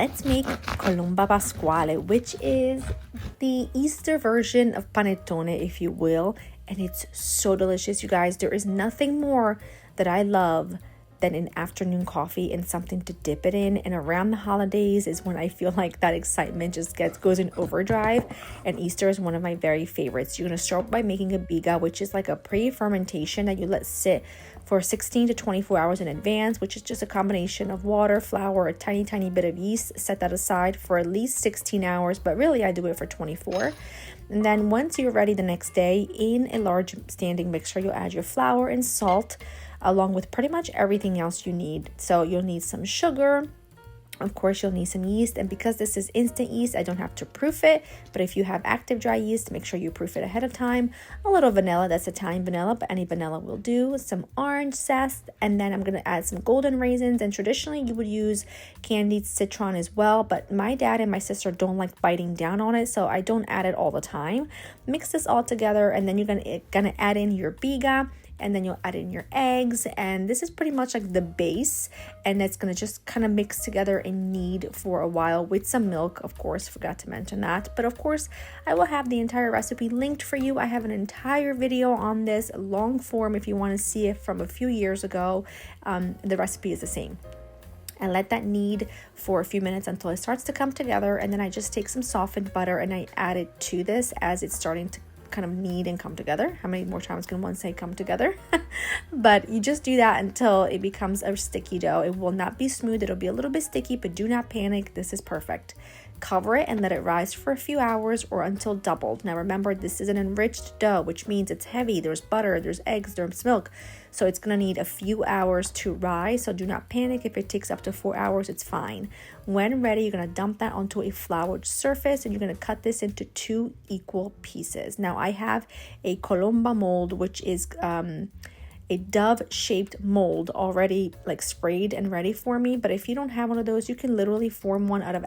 let's make Colomba Pasquale, which is the Easter version of Panettone, if you will. And it's so delicious, you guys. There is nothing more that I love than an afternoon coffee and something to dip it in. And around the holidays is when I feel like that excitement just goes in overdrive. And Easter is one of my very favorites. You're gonna start by making a biga, which is like a pre-fermentation that you let sit for 16 to 24 hours in advance, which is just a combination of water, flour, a tiny bit of yeast. Set that aside for at least 16 hours, but really I do it for 24. And then once you're ready the next day, in a large standing mixer, you'll add your flour and salt, along with pretty much everything else you need. So you'll need some sugar. Of course, you'll need some yeast. And because this is instant yeast, I don't have to proof it. But if you have active dry yeast, make sure you proof it ahead of time. A little vanilla, that's Italian vanilla, but any vanilla will do. Some orange zest. And then I'm going to add some golden raisins. And traditionally, you would use candied citron as well. But my dad and my sister don't like biting down on it, so I don't add it all the time. Mix this all together, and then you're gonna add in your biga. And then you'll add in your eggs, and this is pretty much like the base, and it's gonna just kind of mix together and knead for a while with some milk. Of course, forgot to mention that, but of course I will have the entire recipe linked for you. I have an entire video on this, long form, if you want to see it from a few years ago. The recipe is the same. I let that knead for a few minutes until it starts to come together, and then I just take some softened butter and I add it to this as it's starting to kind of knead and come together. How many more times can one say come together? But you just do that until it becomes a sticky dough. It will not be smooth. It'll be a little bit sticky, but do not panic. This is perfect. Cover it and let it rise for a few hours or until doubled. Now remember, this is an enriched dough, which means it's heavy. There's butter, there's eggs, there's milk. So it's going to need a few hours to rise. So do not panic. If it takes up to 4 hours, it's fine. When ready, you're going to dump that onto a floured surface and you're going to cut this into 2 equal pieces. Now I have a Colomba mold, which is a dove-shaped mold already like sprayed and ready for me. But if you don't have one of those, you can literally form one out of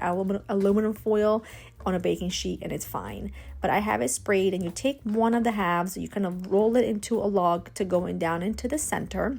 aluminum foil on a baking sheet and it's fine. But I have it sprayed, and you take one of the halves, you kind of roll it into a log to go down into the center.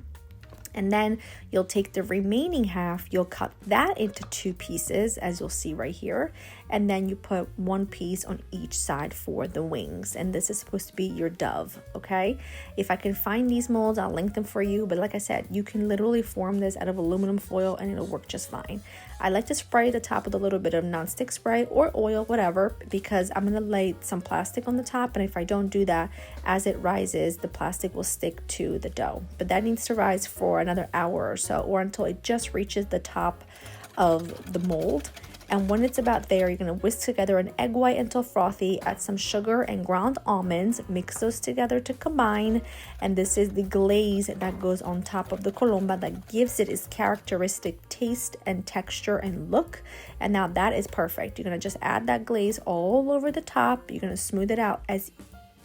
And then you'll take the remaining half, you'll cut that into 2 pieces, as you'll see right here. And then you put 1 piece on each side for the wings. And this is supposed to be your dove, okay? If I can find these molds, I'll link them for you. But like I said, you can literally form this out of aluminum foil and it'll work just fine. I like to spray the top with a little bit of nonstick spray or oil, whatever, because I'm gonna lay some plastic on the top. And if I don't do that, as it rises, the plastic will stick to the dough. But that needs to rise for another hour or so, or until it just reaches the top of the mold. And when it's about there, you're going to whisk together an egg white until frothy, add some sugar and ground almonds, mix those together to combine. And this is the glaze that goes on top of the Colomba that gives it its characteristic taste and texture and look. And now that is perfect. You're going to just add that glaze all over the top. You're going to smooth it out as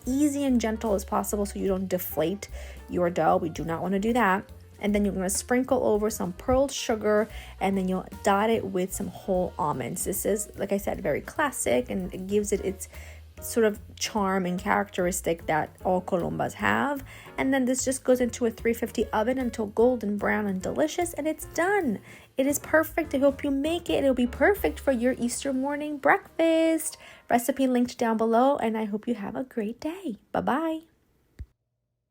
easy and gentle as possible so you don't deflate your dough. We do not want to do that. And then you're going to sprinkle over some pearled sugar, and then you'll dot it with some whole almonds. This is, like I said, very classic, and it gives it its sort of charm and characteristic that all Colombas have. And then this just goes into a 350 oven until golden brown and delicious, and it's done. It is perfect. I hope you make it. It'll be perfect for your Easter morning breakfast. Recipe linked down below, and I hope you have a great day. Bye-bye.